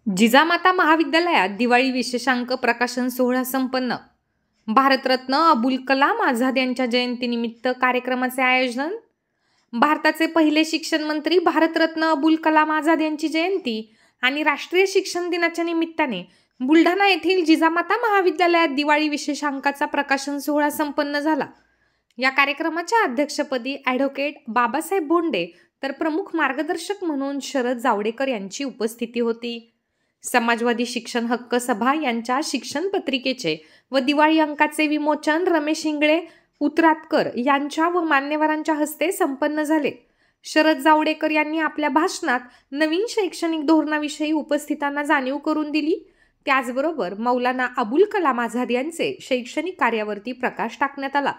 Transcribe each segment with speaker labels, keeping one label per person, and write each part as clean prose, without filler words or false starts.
Speaker 1: जिजामाता महाविद्यालयात दिवाळी विशेषांक प्रकाशन सोहळा संपन्न. भारतरत्न अबुल कलाम आझाद यांच्या जयंतीनिमित्त कार्यक्रमाचे आयोजन. भारताचे पहिले शिक्षण मंत्री भारतरत्न अबुल कलाम आझाद यांची जयंती आणि राष्ट्रीय शिक्षण दिनाच्या निमित्ताने बुलढाणा येथील जिजामाता महाविद्यालयात दिवाळी विशेषांकाचा प्रकाशन सोहळा संपन्न झाला. या कार्यक्रमाच्या अध्यक्षपदी ॲडव्होकेट बाबासाहेब भोंडे तर प्रमुख मार्गदर्शक म्हणून शरद जावडेकर यांची उपस्थिती होती. समाजवादी शिक्षण हक्क सभा यांच्या शिक्षण पत्रिकेचे व दिवाळी अंकाचे विमोचन रमेश इंगळे उतरातकर यांच्या व मान्यवरांच्या हस्ते संपन्न झाले. शरद जावडेकर यांनी आपल्या भाषणात नवीन शैक्षणिक धोरणाविषयी उपस्थितांना जाणीव करून दिली. त्याचबरोबर मौलाना अबुल कलाम आझाद यांचे शैक्षणिक कार्यावरती प्रकाश टाकण्यात आला.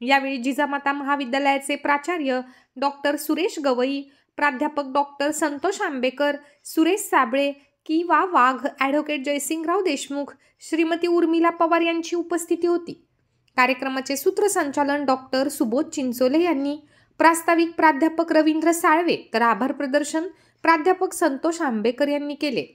Speaker 1: यावेळी जिजामाता महाविद्यालयाचे प्राचार्य डॉक्टर सुरेश गवई, प्राध्यापक डॉक्टर संतोष आंबेकर, सुरेश साबळे, किवा वाघ, ॲडव्होकेट जयसिंगराव देशमुख, श्रीमती उर्मिला पवार यांची उपस्थिती होती. कार्यक्रमाचे सूत्रसंचालन डॉक्टर सुबोध चिंचोले यांनी, प्रास्ताविक प्राध्यापक रवींद्र साळवे तर आभार प्रदर्शन प्राध्यापक संतोष आंबेकर यांनी केले.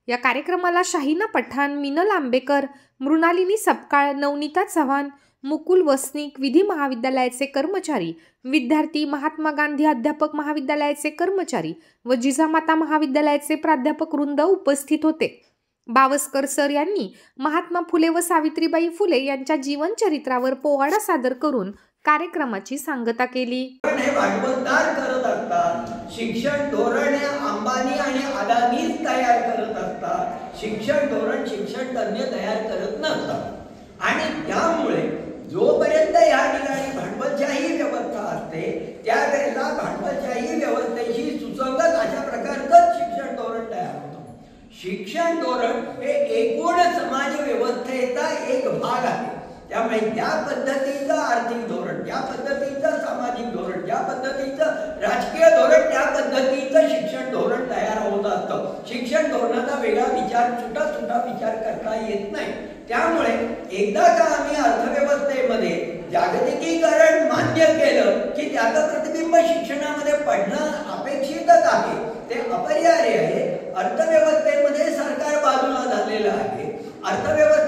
Speaker 1: या कार्यक्रमाला शाहिना पठाण, मिनल आंबेकर, मृणालिनी सपकाळ, नवनीता चव्हाण, मुकुल वसनिक, विधी महाविद्यालयाचे कर्मचारी, विद्यार्थी, महात्मा गांधी अध्यापक महाविद्यालयाचे कर्मचारी व जिजामाता महाविद्यालयाचे प्राध्यापक वृंद उपस्थित होते. बावस्कर सर यांनी महात्मा फुले व सावित्रीबाई फुले यांच्या जीवनचरित्रावर पोवाडा सादर करून कार्यक्रमाची सांगता केली.
Speaker 2: हे भांडवलदार करत असतात. शिक्षण धोरण हे अंबानी आणि अदानीच तयार करत असतात. शिक्षण धोरण शिक्षण तज्ञ तयार करत नसतात आणि त्यामुळे जोपर्यंत या ठिकाणी भांडवलशाही व्यवस्था असते त्यावेळेला भांडवलशाही व्यवस्थेशी सुसंगत अशा प्रकारचं शिक्षण धोरण तयार होतं. शिक्षण धोरण हे एकूण समाज व्यवस्थेचा एक भाग आहे. त्यामुळे त्या पद्धतीचं आर्थिक धोरण, त्या पद्धतीचं सामाजिक धोरण, त्या पद्धतीचं राजकीय धोरण, त्या पद्धतीचं शिक्षण धोरण तयार होत असतं. शिक्षण धोरणाचा वेगळा विचार, छोटा विचार करता येत नाही. त्यामुळे एकदा का आम्ही अर्थव्यवस्थेमध्ये जागतिकीकरण मान्य केलं की त्याचं प्रतिबिंब शिक्षणामध्ये पडणं अपेक्षितच आहे, ते अपरिहार्य आहे. अर्थव्यवस्थेमध्ये सरकार बाजूला झालेलं आहे. अर्थव्यवस्था